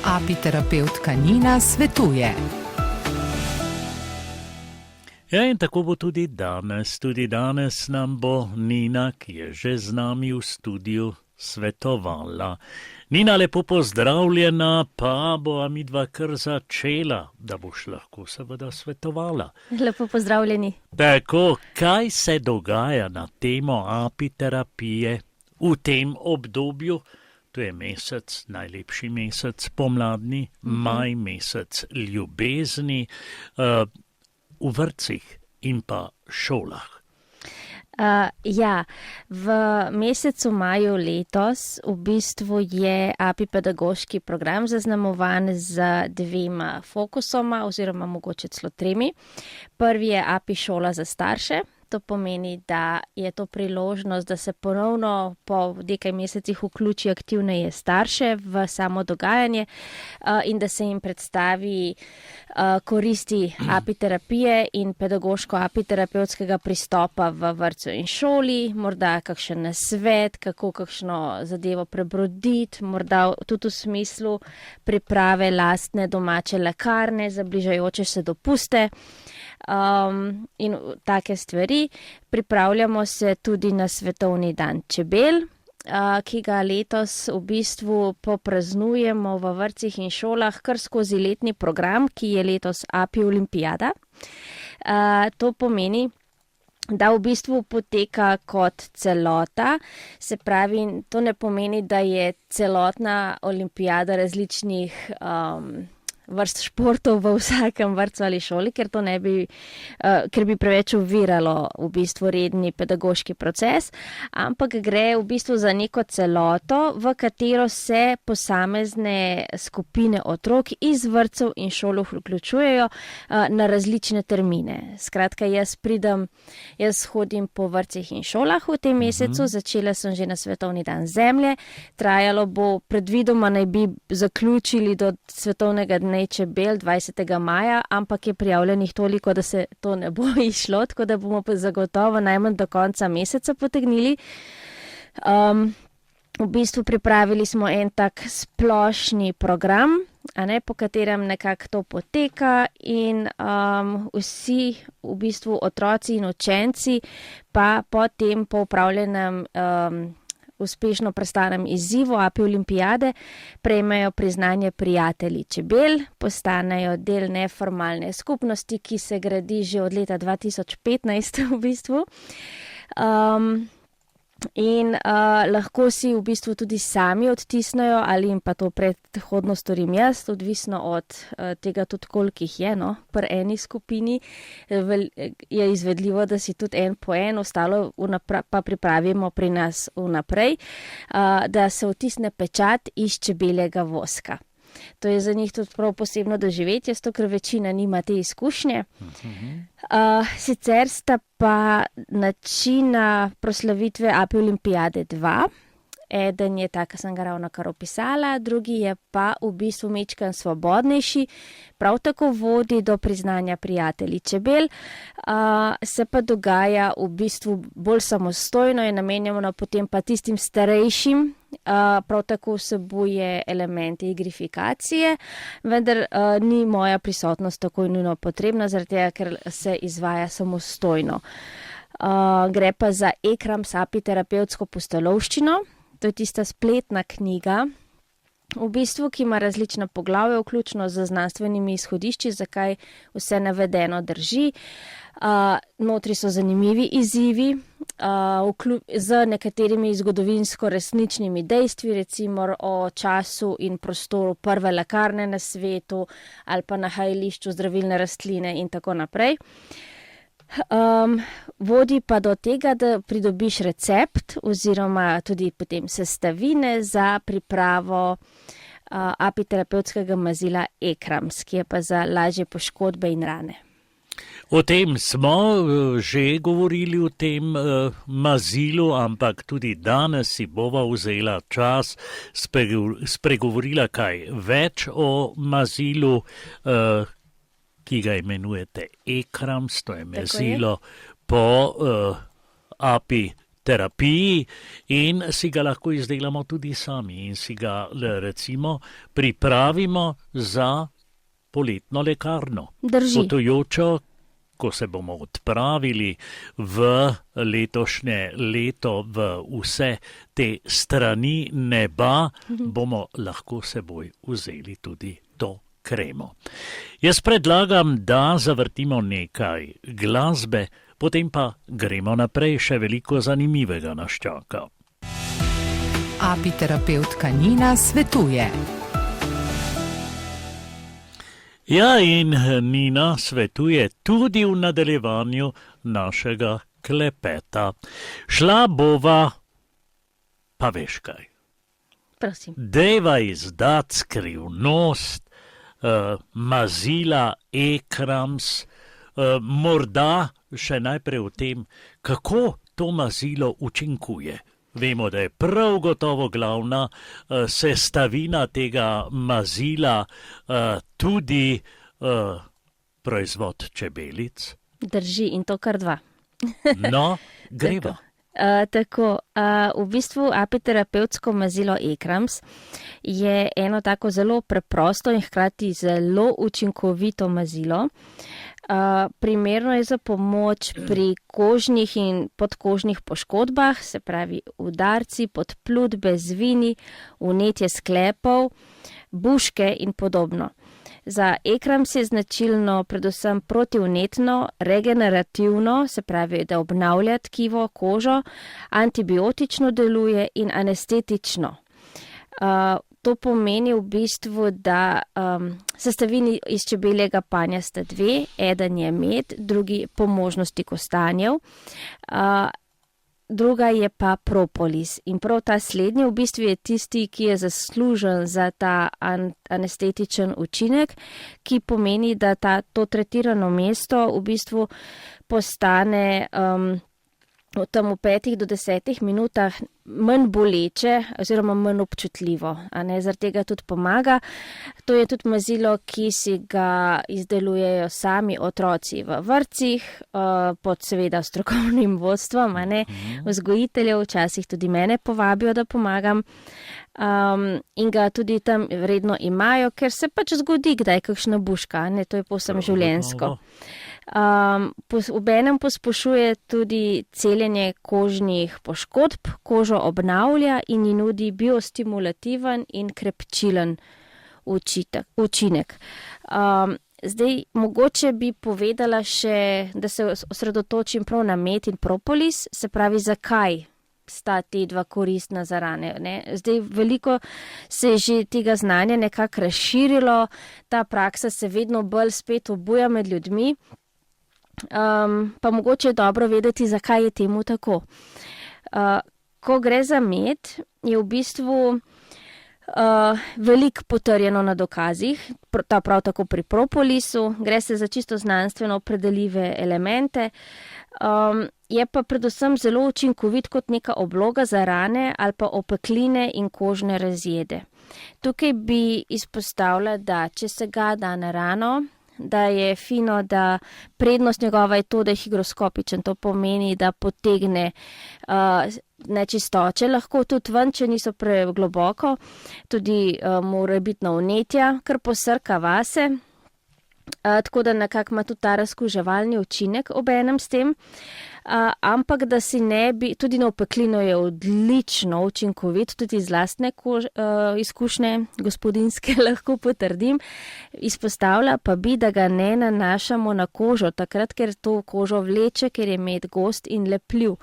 Apiterapevtka Nina svetuje. Ja, in tako bo tudi danes. Tudi danes nam bo Nina, ki je že z nami v studiu, svetovala. Nina, lepo pozdravljena, pa bova midva kar začela, da boš lahko seveda svetovala. Lepo pozdravljeni. Tako, kaj se dogaja na temo apiterapije v tem obdobju? To je mesec, najlepši mesec pomladni, maj, mesec ljubezni, v vrtcih in pa šolah. V mesecu maju letos v bistvu je API pedagoški program zaznamovan z dvema fokusoma oziroma mogoče celo tremi. Prvi je API šola za starše. To pomeni, da je to priložnost, da se ponovno po nekaj mesecih vključi aktivneje starše v samo dogajanje in da se jim predstavi koristi apiterapije in pedagoško apiterapevtskega pristopa v vrtcu in šoli, morda kakšen nasvet, kako kakšno zadevo prebroditi, morda tudi v smislu priprave lastne domače lekarne za bližajoče se dopuste. In take stvari. Pripravljamo se tudi na Svetovni dan čebel, ki ga letos v bistvu popraznujemo v vrtcih in šolah kar skozi letni program, ki je letos API Olimpijada. To pomeni, da v bistvu poteka kot celota, se pravi, to ne pomeni, da je celotna olimpijada različnih vrst športov v vsakem vrtcu ali šoli, ker bi preveč oviralo v bistvu redni pedagoški proces, ampak gre v bistvu za neko celoto, v katero se posamezne skupine otrok iz vrtcev in šol vključujejo na različne termine. Skratka, jaz hodim po vrtcih in šolah v tem mesecu, začela sem že na Svetovni dan zemlje, trajalo bo, predvidoma naj bi zaključili do Svetovnega dne čebel 20. maja, ampak je prijavljenih toliko, da se to ne bo išlo, tako da bomo pa zagotovo najmanj do konca meseca potegnili. V bistvu pripravili smo en tak splošni program, po katerem nekako to poteka in vsi v bistvu otroci in učenci pa po tem po opravljenem uspešno prestanem izzivu API Olimpijade prejmejo priznanje prijatelji čebel, postanejo del neformalne skupnosti, ki se gradi že od leta 2015 v bistvu. Lahko si v bistvu tudi sami odtisnejo ali jim pa to predhodno storim jaz, odvisno od tega tudi koliko jih je, pri eni skupini je izvedljivo, da si tudi en po en, ostalo pa pripravimo pri nas vnaprej, da se odtisne pečat iz čebeljega voska. To je za njih tudi prav posebno doživetje, ker večina nima te izkušnje. Sicer sta pa načina proslavitve API Olimpijade 2. Eden je ta, ki sem ga ravnokar opisala, drugi je pa v bistvu majčkeno svobodnejši, prav tako vodi do priznanja prijatelji čebel, se pa dogaja v bistvu bolj samostojno, je namenjeno potem pa tistim starejšim, prav tako vsebuje elemente igrifikacije, vendar ni moja prisotnost tako nujno potrebna, zaradi tega, ker se izvaja samostojno. Gre pa za Ekrams apiterapevtsko pustolovščino. To je tista spletna knjiga, v bistvu, ki ima različna poglavja, vključno z znanstvenimi izhodišči, zakaj vse navedeno drži. Notri so zanimivi izzivi z nekaterimi zgodovinsko resničnimi dejstvi, recimo o času in prostoru prve lekarne na svetu ali pa nahajališču zdravilne rastline in tako naprej. Vodi pa do tega, da pridobiš recept oziroma tudi potem sestavine za pripravo apiterapevtskega mazila Ekrams, ki je pa za lažje poškodbe in rane. O tem smo že govorili, o tem mazilu, ampak tudi danes si bova vzela čas, spregovorila kaj več o mazilu, ki ga imenujete Ekrams, to je mazilo po API terapiji in si ga lahko izdelamo tudi sami in si ga recimo pripravimo za poletno lekarno. Drži. Potujočo, ko se bomo odpravili v letošnje leto v vse te strani neba, bomo lahko seboj vzeli tudi to kremo. Jaz predlagam, da zavrtimo nekaj glasbe, potem pa gremo naprej, še veliko zanimivega nas čaka. Apiterapevtka Nina svetuje. Ja, in Nina svetuje tudi v nadaljevanju našega klepeta. Šla bova, pa veš kaj. Prosim. Dejva izdati skrivnost, mazila Ekrams, morda še najprej o tem, kako to mazilo učinkuje. Vemo, da je prav gotovo glavna sestavina tega mazila tudi proizvod čebelic. Drži, in to kar 2. No, greva. V bistvu apiterapevtsko mazilo Ekrams je eno tako zelo preprosto in hkrati zelo učinkovito mazilo. Primerno je za pomoč pri kožnih in podkožnih poškodbah, se pravi udarci, podplutbe, zvini, vnetje sklepov, buške in podobno. Za Ekrams je značilno predvsem protivnetno, regenerativno, se pravi, da obnavlja tkivo, kožo, antibiotično deluje in anestetično. To pomeni v bistvu, da sestavini iz čebeljega panja sta 2, eden je med, drugi po možnosti kostanjev, druga je pa propolis. In prav ta slednji v bistvu je tisti, ki je zaslužen za ta anestetičen učinek, ki pomeni, da to tretirano mesto v bistvu postane tam v 5 do 10 minutah manj boleče oziroma manj občutljivo. Zaradi tega tudi pomaga. To je tudi mazilo, ki si ga izdelujejo sami otroci v vrtcih, pod seveda strokovnim vodstvom, vzgojiteljev, včasih tudi mene povabijo, da pomagam. In ga tudi tam vredno imajo, ker se pač zgodi kdaj kakšna buška, to je povsem življenjsko. Obenem pospešuje tudi celjenje kožnih poškodb, kožo obnavlja in ji nudi biostimulativen in krepčilen učinek. Zdaj, mogoče bi povedala še, da se osredotočim prav na med in propolis, se pravi, zakaj sta te 2 koristna za rane. Zdaj, veliko se je že tega znanja nekako razširilo, ta praksa se vedno bolj spet obuja med ljudmi. Pa mogoče je dobro vedeti, zakaj je temu tako. Ko gre za med, je v bistvu veliko potrjeno na dokazih, prav tako pri propolisu, gre se za čisto znanstveno opredeljive elemente, je pa predvsem zelo učinkovit kot neka obloga za rane ali pa opekline in kožne razjede. Tukaj bi izpostavila, da če se ga da na rano, da je fino, da prednost njegova je to, da je higroskopičen. To pomeni, da potegne nečistoče, lahko tudi ven, če niso pregloboko, tudi mora biti na vnetja, kar posrka vase, tako da nekako ima tudi ta razkuževalni učinek obenem s tem. Ampak da si ne bi, tudi na opeklino je odlično učinkovit, tudi iz lastne izkušnje gospodinjske lahko potrdim. Izpostavlja pa bi, da ga ne nanašamo na kožo, takrat, ker to kožo vleče, ker je med gost in lepljiv.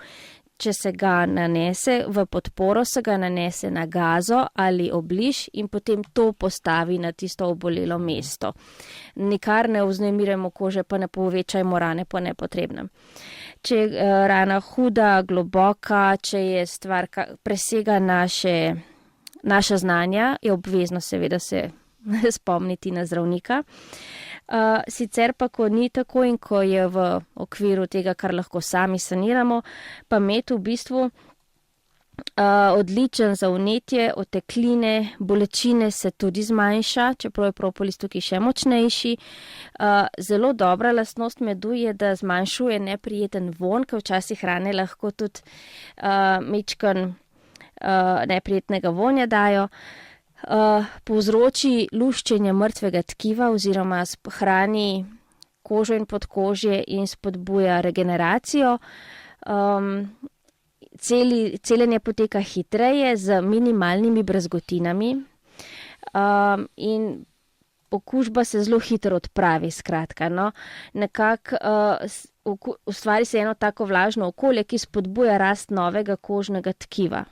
Če se ga nanese v podporo, se ga nanese na gazo ali obliž in potem to postavi na tisto obolelo mesto. Nikar ne vznemirjamo kože, pa ne povečajmo rane po nepotrebnem. Če je rana huda, globoka, če je stvar presega naša znanja, je obvezno seveda se spomniti na zdravnika. Sicer pa, ko ni tako in ko je v okviru tega, kar lahko sami saniramo, pa med v bistvu odličen za vnetje, otekline, bolečine se tudi zmanjša, čeprav je propolis tukaj še močnejši. Zelo dobra lastnost medu je, da zmanjšuje neprijeten vonj, ker včasih hrane lahko tudi mečkan neprijetnega vonja dajo. Povzroči luščenje mrtvega tkiva oziroma hrani kožo in podkožje in spodbuja regeneracijo. Celjenje poteka hitreje z minimalnimi brazgotinami in okužba se zelo hitro odpravi, skratka. No. Nekako ustvari se eno tako vlažno okolje, ki spodbuja rast novega kožnega tkiva.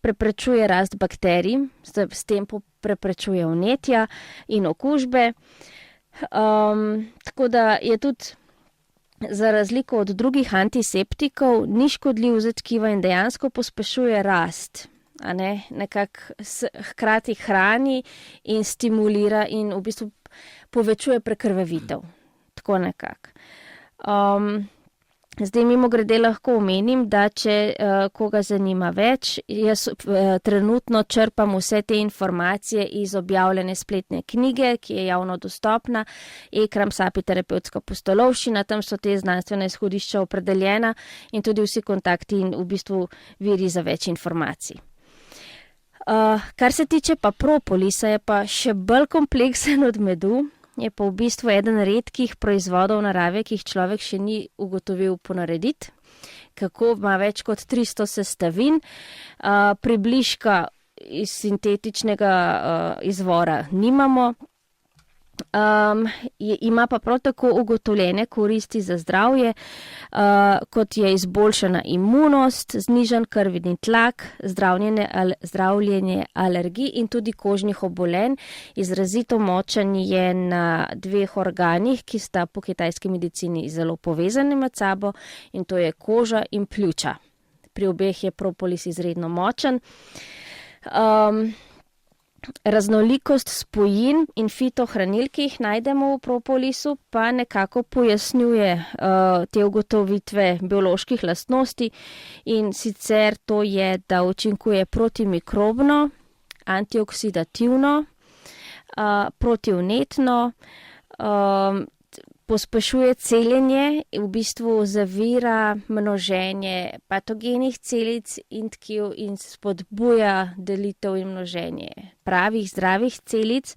Preprečuje rast bakterij, s tem preprečuje vnetja in okužbe. Tako da je tudi za razliko od drugih antiseptikov ni škodljiv za tkiva in dejansko pospešuje rast. Nekako hkrati hrani in stimulira in v bistvu povečuje prekrvavitev. Tako nekako. Zdaj mimogrede lahko omenim, da če koga zanima več, jaz trenutno črpam vse te informacije iz objavljene spletne knjige, ki je javno dostopna, Ekram apiterapevtska pustolovščina, tam so te znanstvene izhodišča opredeljena in tudi vsi kontakti in v bistvu viri za več informacij. Kar se tiče pa propolisa, je pa še bolj kompleksen od medu. Je pa v bistvu eden redkih proizvodov narave, ki jih človek še ni ugotovil ponarediti. Kako ima več kot 300 sestavin, približka iz sintetičnega izvora nimamo. Ima pa prav tako ugotovljene koristi za zdravje, kot je izboljšana imunost, znižan krvni tlak, zdravljenje alergij in tudi kožnih obolenj. Izrazito močan je na 2 organih, ki sta po kitajski medicini zelo povezani med sabo, in to je koža in pljuča. Pri obeh je propolis izredno močan. Raznolikost spojin in fitohranil, ki jih najdemo v propolisu, pa nekako pojasnjuje te ugotovitve bioloških lastnosti, in sicer to je, da učinkuje protimikrobno, antioksidativno, protivnetno, pospešuje celjenje, v bistvu zavira množenje patogenih celic in tkiv in spodbuja delitev in množenje pravih, zdravih celic.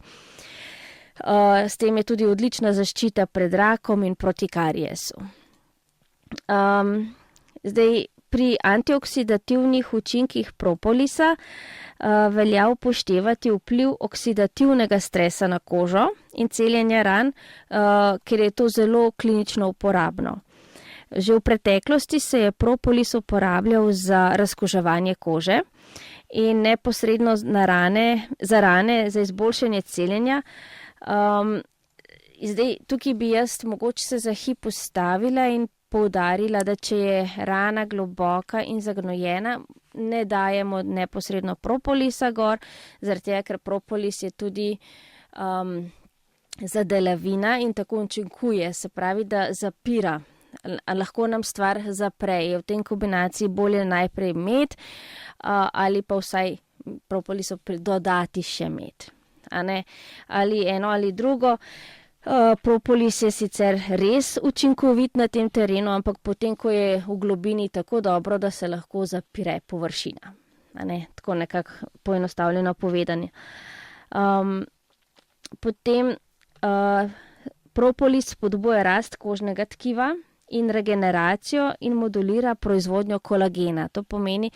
S tem je tudi odlična zaščita pred rakom in proti kariesu. Zdaj, pri antioksidativnih učinkih propolisa velja upoštevati vpliv oksidativnega stresa na kožo in celjenja ran, ker je to zelo klinično uporabno. Že v preteklosti se je propolis uporabljal za razkoževanje kože in neposredno za rane, za izboljšanje celjenja. Zdaj, tukaj bi jaz mogoče se za hip ustavila in poudarila, da če je rana globoka in zagnojena, ne dajemo neposredno propolisa gor, zaradi tega, ker propolis je tudi zadelavina in tako učinkuje, se pravi, da zapira. Lahko nam stvar zapre. Je v tem kombinaciji bolje najprej med ali pa vsaj propolisu dodati še med. Ali eno ali drugo. Propolis je sicer res učinkovit na tem terenu, ampak potem, ko je v globini tako dobro, da se lahko zapire površina. Tako nekako poenostavljeno povedanje. Potem propolis spodbuja rast kožnega tkiva in regeneracijo in modulira proizvodnjo kolagena. To pomeni,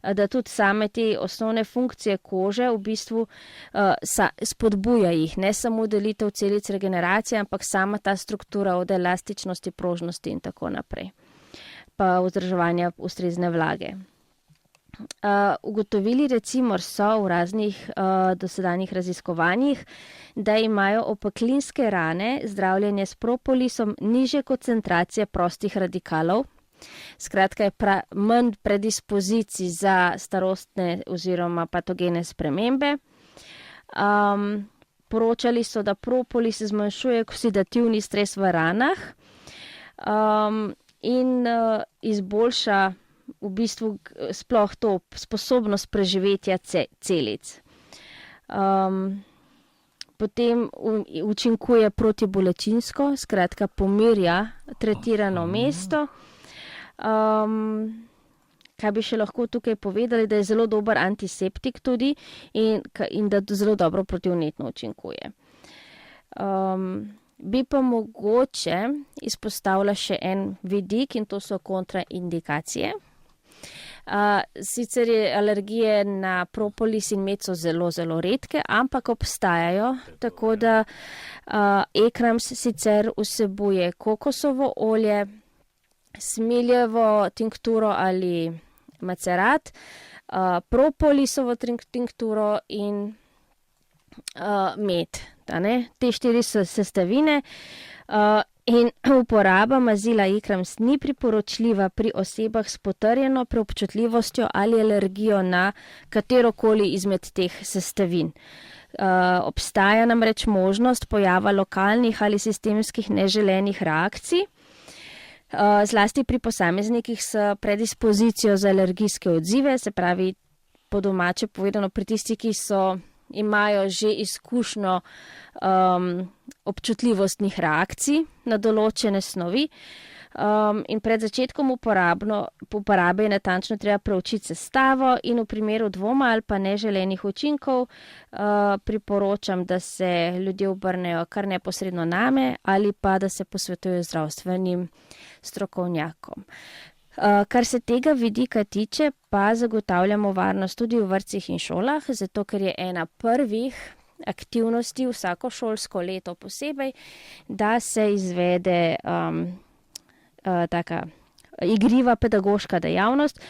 da tudi same te osnovne funkcije kože v bistvu spodbuja jih, ne samo delitev celic, regeneracije, ampak sama ta struktura od elastičnosti, prožnosti in tako naprej, pa vzdrževanja ustrezne vlage. Ugotovili recimo so v raznih dosedanjih raziskovanjih, da imajo opeklinske rane zdravljenje s propolisom nižje koncentracije prostih radikalov. Skratka, je manj predispozicij za starostne oziroma patogene spremembe. Poročali so, da propolis zmanjšuje oksidativni stres v ranah in izboljša v bistvu sploh to sposobnost preživetja celic. Potem učinkuje protibolečinsko, skratka pomirja tretirano mesto. Kaj bi še lahko tukaj povedali, da je zelo dober antiseptik tudi in da zelo dobro protivnetno učinkuje. Bi pa mogoče izpostavila še en vidik in to so kontraindikacije. Sicer je alergije na propolis in med so zelo, zelo redke, ampak obstajajo, tako da Ekrams sicer vsebuje kokosovo olje, smiljevo tinkturo ali macerat, propolisovo tinkturo in med. Te 4 sestavine in uporaba mazila Ekrams ni priporočljiva pri osebah s potrjeno preobčutljivostjo ali alergijo na katerokoli izmed teh sestavin. Obstaja namreč možnost pojava lokalnih ali sistemskih neželenih reakcij, zlasti pri posameznikih s predispozicijo za alergijske odzive, se pravi po domače povedano pri tistih, ki imajo že izkušnjo občutljivostnih reakcij na določene snovi. In pred začetkom uporabe je natančno treba preučiti sestavo in v primeru dvoma ali pa neželenih učinkov priporočam, da se ljudje obrnejo kar neposredno name ali pa da se posvetujejo zdravstvenim strokovnjakom. Kar se tega vidika tiče, pa zagotavljamo varnost tudi v vrtcih in šolah, zato ker je ena prvih aktivnosti vsako šolsko leto posebej, da se izvede taka igriva pedagoška dejavnost,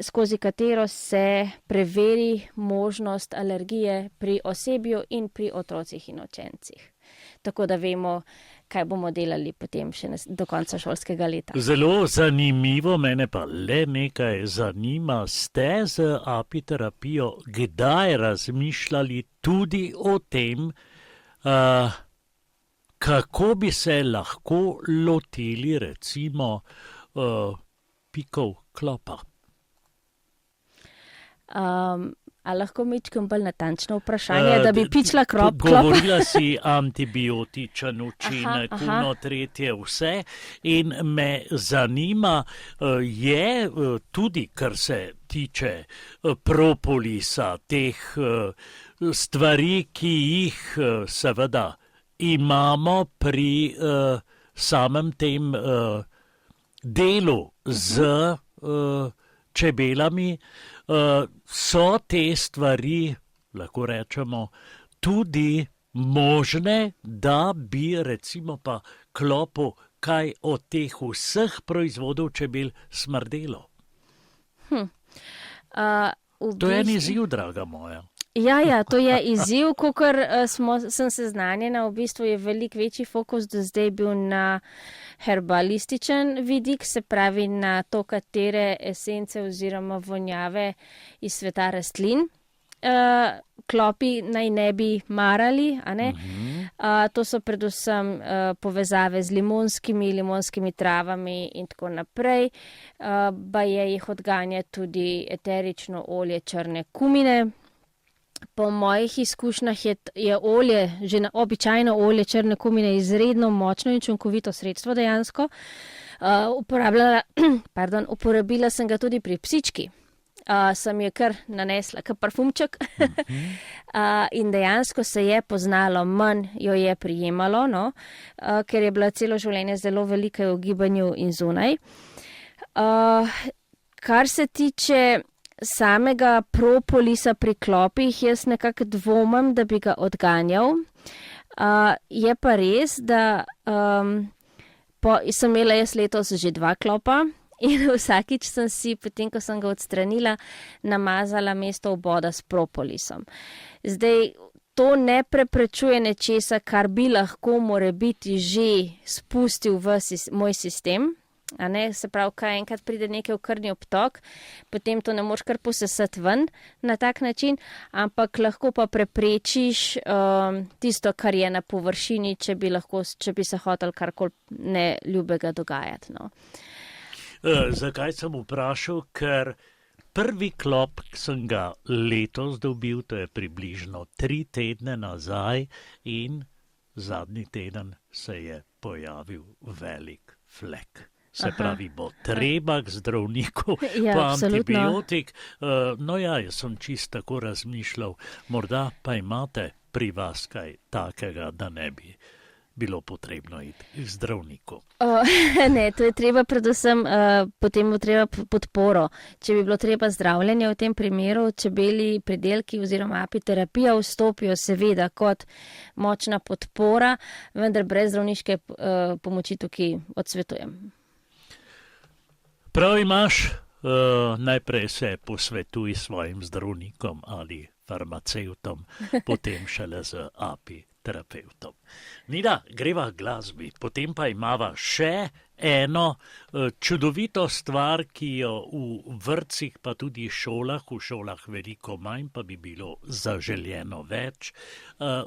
skozi katero se preveri možnost alergije pri osebju in pri otrocih in učencih. Tako da vemo, kaj bomo delali potem še do konca šolskega leta. Zelo zanimivo, mene pa le nekaj zanima. Ste z apiterapijo kdaj razmišljali tudi o tem, kako bi se lahko lotili recimo pikov klopa? A lahko mičkam bolj natančno vprašanje, da bi pičila klop? Govorila si antibiotičen učinek, tretje vse in me zanima, je tudi, kar se tiče propolisa, teh stvari, ki jih seveda imamo pri samem tem delu z čebelami, so te stvari, lahko rečemo, tudi možne, da bi recimo pa klopu kaj od teh vseh proizvodov čebel smrdelo. To je en izziv, draga moja. Ja, to je izziv, kakor sem seznanjena, v bistvu je veliko večji fokus do zdaj bil na herbalističen vidik, se pravi na to, katere esence oziroma vonjave iz sveta rastlin klopi naj ne bi marali, a ne? To so predvsem povezave z limonskimi travami in tako naprej. Baje jih odganja tudi eterično olje črne kumine. Po mojih izkušnjah je olje, že običajno olje črne kumine izredno močno in učinkovito sredstvo dejansko. Uporabila sem ga tudi pri psički. Sem je kar nanesla, kar parfumček. In dejansko se je poznalo, manj jo je prijemalo, ker je bila celo življenje zelo velika v gibanju in zunaj. Kar se tiče samega propolisa pri klopih, jaz nekako dvomim, da bi ga odganjal. Je pa res, da sem imela jaz letos že 2 klopa in vsakič sem si, potem ko sem ga odstranila, namazala mesto oboda s propolisom. Zdaj, to ne preprečuje nečesa, kar bi lahko morebiti že spustil v moj sistem. Se pravi, kaj enkrat pride nekaj v krvni obtok, potem to ne moš kar posesati ven na tak način, ampak lahko pa preprečiš tisto, kar je na površini, če bi se hotel karkoli neljubega dogajati. Zakaj sem vprašal? Ker prvi klop sem ga letos dobil, to je približno 3 tedne nazaj in zadnji teden se je pojavil velik flek. Se pravi, bo treba k zdravniku, Ja, pa absolutno. antibiotik. Jaz sem čisto tako razmišljal, morda pa imate pri vas kaj takega, da ne bi bilo potrebno iti k zdravniku. Ne, to je treba predvsem, potem bo treba podporo. Če bi bilo treba zdravljenje v tem primeru, čebelji pridelki oziroma apiterapija vstopijo seveda kot močna podpora, vendar brez zdravniške pomoči tukaj odsvetujem. Prav imaš, najprej se posvetuj s svojim zdravnikom ali farmacevtom, potem šele z apiterapevtom. Nina, greva k glasbi, potem pa imava še eno čudovito stvar, ki jo v vrtcih pa tudi v šolah veliko manj, pa bi bilo zaželjeno več,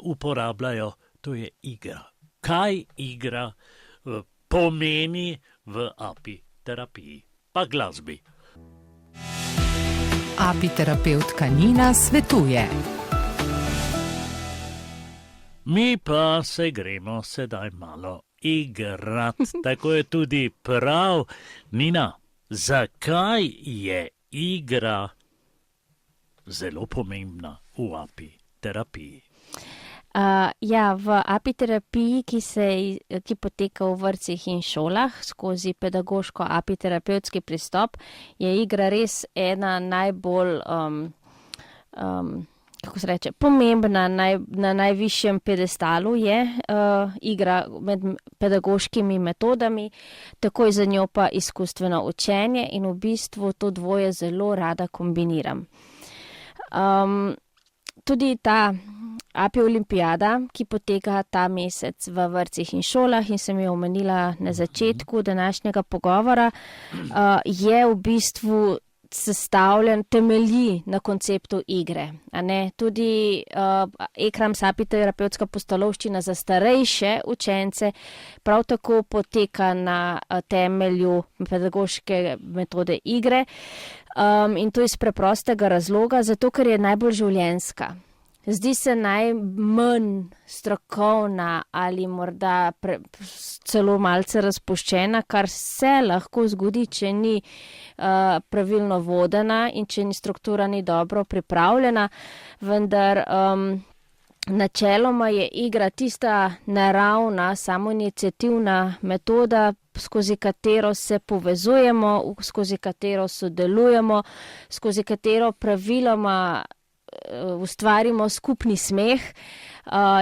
uporabljajo, to je igra. Kaj igra pomeni v apiterapiji? Pa glasbi. Apiterapevtka Nina svetuje. Mi pa se gremo sedaj malo igrati, tako je tudi prav. Nina, zakaj je igra zelo pomembna v apiterapiji? V apiterapiji, ki poteka v vrtcih in šolah skozi pedagoško apiterapevtski pristop, je igra res ena najbolj, pomembna, na najvišjem pedestalu je igra med pedagoškimi metodami, takoj za njo pa izkustveno učenje in v bistvu to dvoje zelo rada kombiniram. Tudi ta Api olimpijada, ki poteka ta mesec v vrtcih in šolah in sem jo omenila na začetku današnjega pogovora, je v bistvu sestavljen, temelji na konceptu igre. Tudi Ekrams apiterapevtska pustolovščina za starejše učence prav tako poteka na temelju pedagoške metode igre. In to iz preprostega razloga, zato ker je najbolj življenjska. Zdi se najmanj strokovna ali morda celo malce razpuščena, kar se lahko zgodi, če ni pravilno vodena in če ni struktura ni dobro pripravljena, vendar načeloma je igra tista naravna, samoiniciativna metoda, skozi katero se povezujemo, skozi katero sodelujemo, skozi katero praviloma ustvarimo skupni smeh,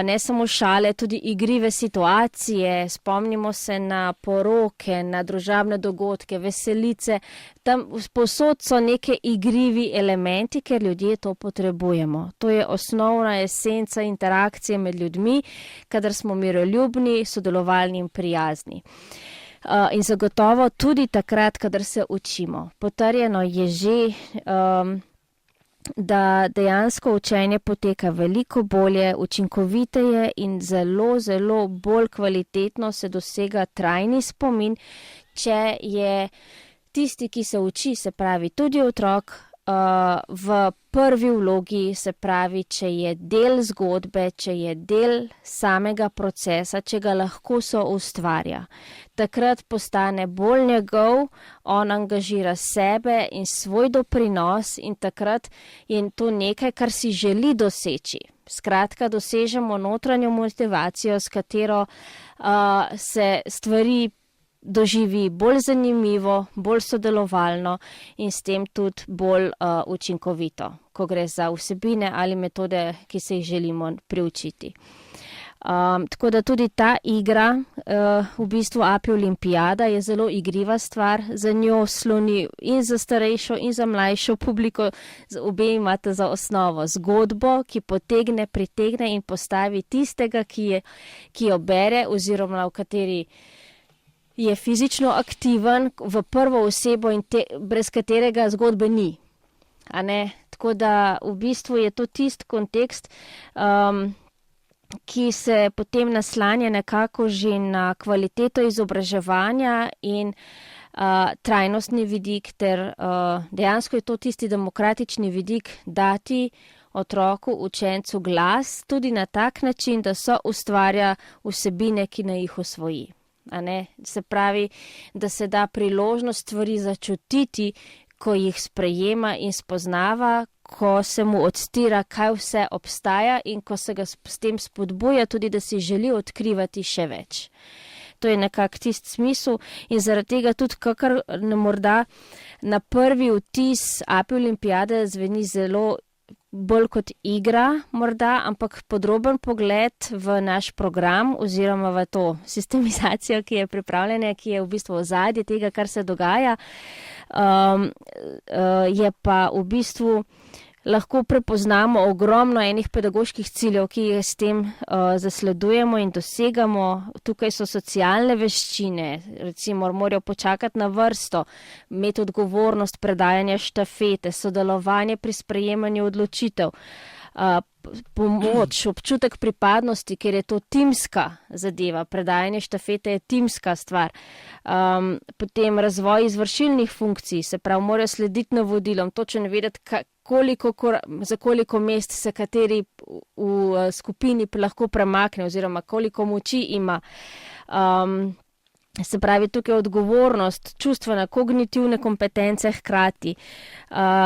ne samo šale, tudi igrive situacije, spomnimo se na poroke, na družabne dogodke, veselice, tam povsod so neke igrivi elementi, ker ljudje to potrebujemo. To je osnovna esenca interakcije med ljudmi, kadar smo miroljubni, sodelovalni in prijazni. In zagotovo tudi takrat, kadar se učimo. Potrjeno je že, da dejansko učenje poteka veliko bolje, učinkoviteje in zelo, zelo bolj kvalitetno se dosega trajni spomin, če je tisti, ki se uči, se pravi tudi otrok, v prvi vlogi, se pravi, če je del zgodbe, če je del samega procesa, če ga lahko soustvarja. Takrat postane bolj njegov, on angažira sebe in svoj doprinos in takrat je to nekaj, kar si želi doseči. Skratka, dosežemo notranjo motivacijo, s katero se stvari doživi bolj zanimivo, bolj sodelovalno in s tem tudi bolj učinkovito, ko gre za vsebine ali metode, ki se jih želimo priučiti. Tako da tudi ta igra, v bistvu Api olimpijada, je zelo igriva stvar, za njo sloni in za starejšo in za mlajšo publiko, obe imate za osnovo zgodbo, ki potegne, pritegne in postavi tistega, ki jo bere oziroma v kateri je fizično aktiven v prvo osebo in brez katerega zgodbe ni. Tako da v bistvu je to tisti kontekst, ki se potem naslanja nekako že na kvaliteto izobraževanja in trajnostni vidik ter dejansko je to tisti demokratični vidik dati otroku, učencu glas tudi na tak način, da so ustvarja vsebine, ki naj jih osvoji. A ne? Se pravi, da se da priložnost stvari začutiti, ko jih sprejema in spoznava, ko se mu odstira, kaj vse obstaja in ko se ga s tem spodbuja tudi, da si želi odkrivati še več. To je nekako tisti smisel in zaradi tega tudi kakor morda na prvi vtis API olimpijade zveni zelo bolj kot igra morda, ampak podroben pogled v naš program oziroma v to sistemizacijo, ki je pripravljena, ki je v bistvu ozadje tega, kar se dogaja, je pa v bistvu lahko prepoznamo ogromno enih pedagoških ciljev, ki jih s tem zasledujemo in dosegamo. Tukaj so socialne veščine, recimo morajo počakati na vrsto, imeti odgovornost predajanja štafete, sodelovanje pri sprejemanju odločitev, pomoč, občutek pripadnosti, ker je to timska zadeva, predajanje štafete je timska stvar. Potem razvoj izvršilnih funkcij, se pravi, morajo slediti navodilom, točno vedeti, za koliko mest se kateri v skupini lahko premakne oziroma koliko moči ima. Se pravi, tukaj je odgovornost, čustvena, kognitivne kompetence hkrati,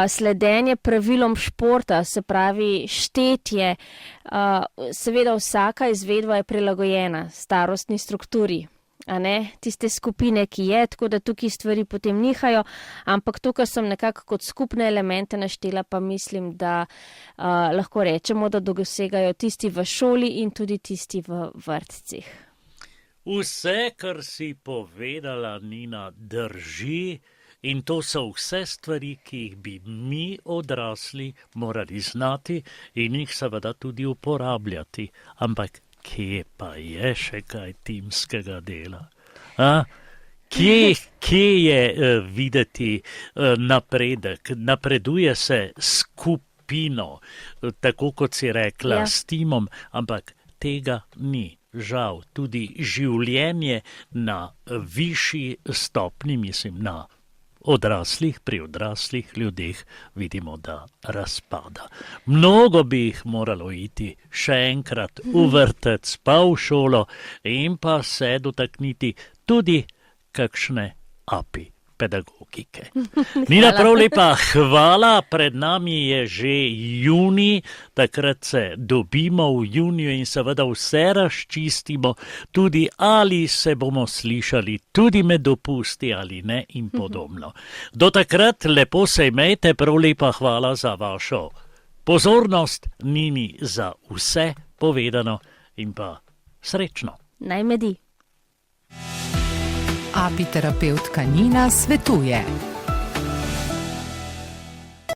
sledenje pravilom športa, se pravi štetje, seveda vsaka izvedba je prilagojena starostni strukturi. A ne, tiste skupine, ki je, tako da tukaj stvari potem nihajo, ampak tukaj sem nekako kot skupne elemente naštela, pa mislim, da lahko rečemo, da dosegajo tisti v šoli in tudi tisti v vrtcih. Vse, kar si povedala, Nina, drži in to so vse stvari, ki jih bi mi odrasli morali znati in jih seveda tudi uporabljati, ampak kje pa je še kaj timskega dela? Kje je videti napredek? Napreduje se skupino, tako kot si rekla, ja, s timom, ampak tega ni. Žal, tudi življenje na višji stopni, mislim, na odraslih, pri odraslih ljudeh vidimo, da razpada. Mnogo bi jih moralo iti še enkrat v vrtec, pa v šolo in pa se dotakniti tudi kakšne API pedagogike. Nina, prav lepa, hvala, pred nami je že junij, takrat se dobimo v juniju in seveda vse razčistimo, tudi ali se bomo slišali tudi med dopusti ali ne in podobno. Do takrat lepo se imejte, prav lepa hvala za vašo pozornost, Nini, za vse povedano in pa srečno. Naj medi. API terapevtka Nina svetuje.